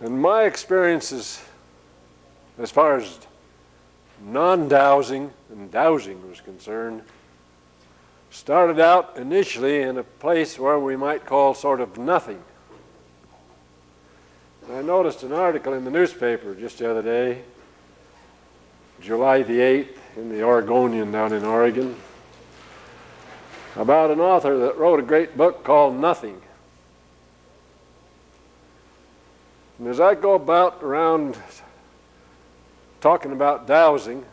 And my experiences as far as non-dowsing and dowsing was concerned started out initially in a place where we might call sort of nothing. I noticed an article in the newspaper just the other day, July the 8th, in the Oregonian down in Oregon, about an author that wrote a great book called Nothing. And as I go about around talking about dowsing,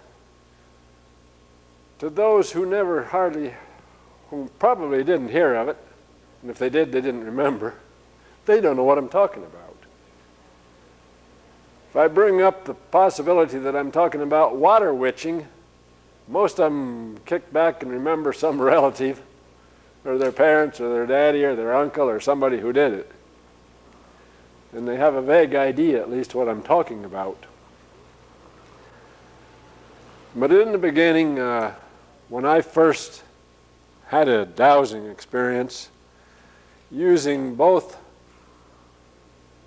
to those who who probably didn't hear of it, and if they did, they didn't remember, they don't know what I'm talking about. If I bring up the possibility that I'm talking about water witching, most of them kick back and remember some relative, or their parents, or their daddy, or their uncle, or somebody who did it. And they have a vague idea, at least, what I'm talking about. But in the beginning, when I first had a dowsing experience, using both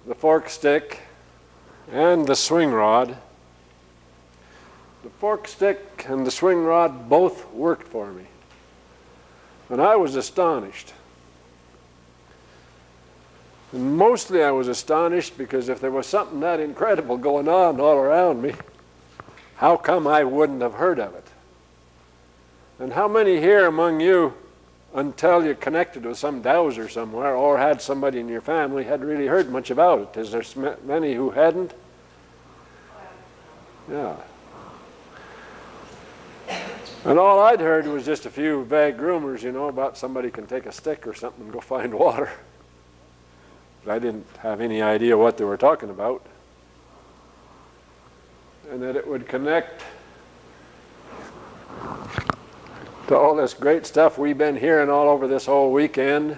the fork stick and the swing rod, the fork stick and the swing rod both worked for me. And I was astonished. And mostly I was astonished because if there was something that incredible going on all around me, how come I wouldn't have heard of it? And how many here among you, until you connected with some dowser somewhere or had somebody in your family, had really heard much about it? Is there many who hadn't? Yeah. And all I'd heard was just a few vague rumors, about somebody can take a stick or something and go find water. But I didn't have any idea what they were talking about. And that it would connect to all this great stuff we've been hearing all over this whole weekend,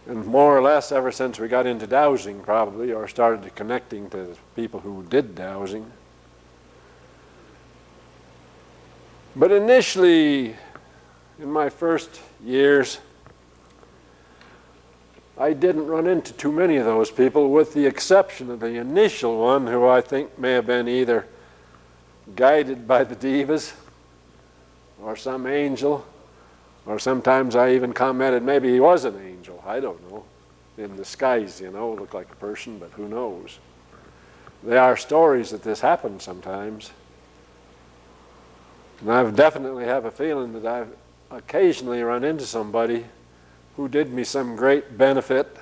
and more or less ever since we got into dowsing probably, or started connecting to people who did dowsing. But initially, in my first years, I didn't run into too many of those people, with the exception of the initial one, who I think may have been either guided by the devas or some angel, or sometimes I even commented maybe he was an angel, I don't know, in disguise, looked like a person, but who knows. There are stories that this happens sometimes. And I definitely have a feeling that I've occasionally run into somebody who did me some great benefit,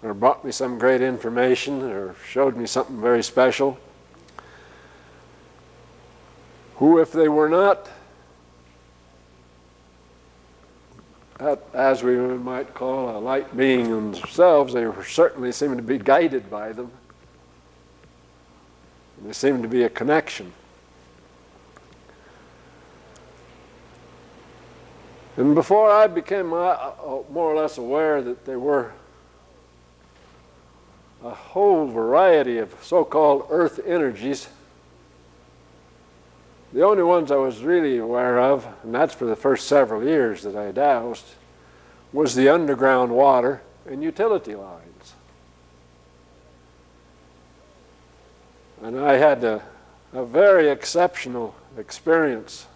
or brought me some great information, or showed me something very special, who, if they were not, as we might call a light being themselves, they were certainly seeming to be guided by them. And there seemed to be a connection. And before I became more or less aware that there were a whole variety of so-called earth energies, the only ones I was really aware of, and that's for the first several years that I dowsed, was the underground water and utility lines. And I had a very exceptional experience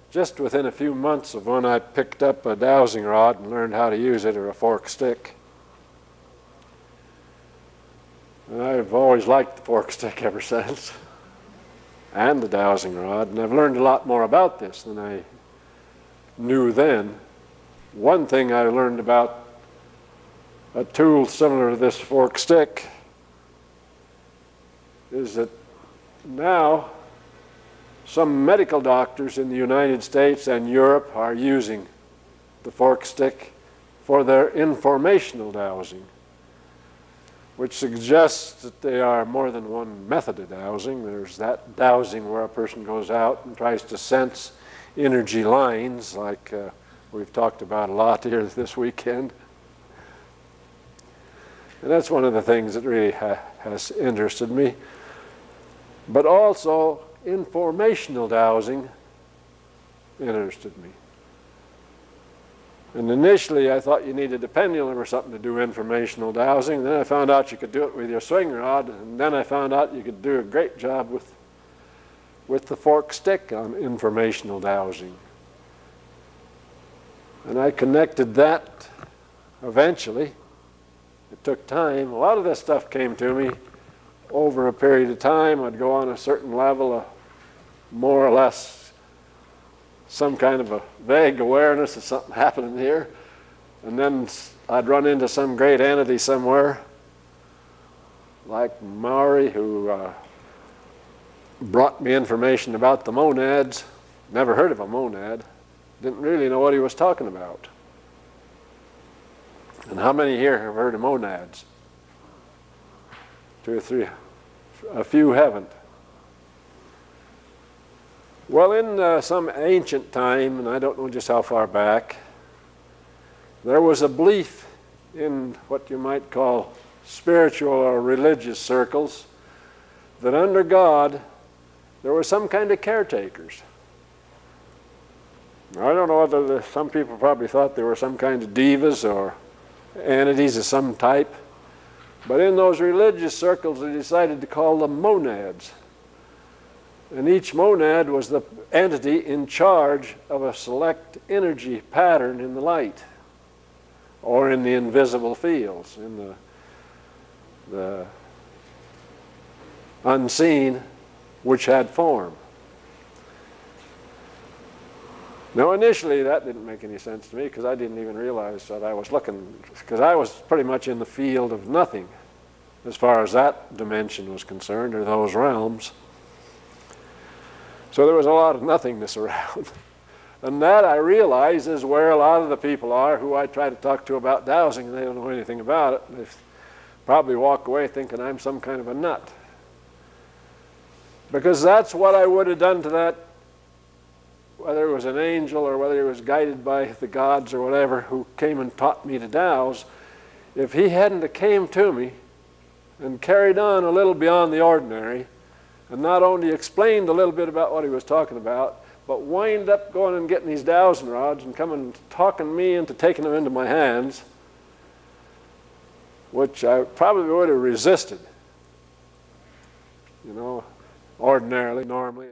just within a few months of when I picked up a dowsing rod and learned how to use it, or a fork stick. And I've always liked the fork stick ever since, and the dowsing rod, and I've learned a lot more about this than I knew then. One thing I learned about a tool similar to this fork stick is that now some medical doctors in the United States and Europe are using the fork stick for their informational dowsing, which suggests that there are more than one method of dowsing. There's that dowsing where a person goes out and tries to sense energy lines, like we've talked about a lot here this weekend. And that's one of the things that really has interested me. But also, informational dowsing interested me. And initially I thought you needed a pendulum or something to do informational dowsing. Then I found out you could do it with your swing rod, and then I found out you could do a great job with the fork stick on informational dowsing. And I connected that eventually. It took time. A lot of this stuff came to me over a period of time. I'd go on a certain level of more or less some kind of a vague awareness of something happening here. And then I'd run into some great entity somewhere, like Maori, who brought me information about the monads. Never heard of a monad. Didn't really know what he was talking about. And how many here have heard of monads? 2 or 3. A few haven't. Well, in some ancient time, and I don't know just how far back, there was a belief in what you might call spiritual or religious circles that under God there were some kind of caretakers. I don't know whether some people probably thought there were some kind of divas or entities of some type, but in those religious circles they decided to call them monads. And each monad was the entity in charge of a select energy pattern in the light or in the invisible fields, in the unseen, which had form. Now initially that didn't make any sense to me because I didn't even realize that I was looking, because I was pretty much in the field of nothing as far as that dimension was concerned, or those realms. So there was a lot of nothingness around. And that I realize is where a lot of the people are who I try to talk to about dowsing, and they don't know anything about it. They probably walk away thinking I'm some kind of a nut. Because that's what I would have done to that, whether it was an angel or whether it was guided by the gods or whatever who came and taught me to douse. If he hadn't have came to me and carried on a little beyond the ordinary, and not only explained a little bit about what he was talking about, but wind up going and getting these dowsing rods and coming and talking me into taking them into my hands, which I probably would have resisted, ordinarily, normally.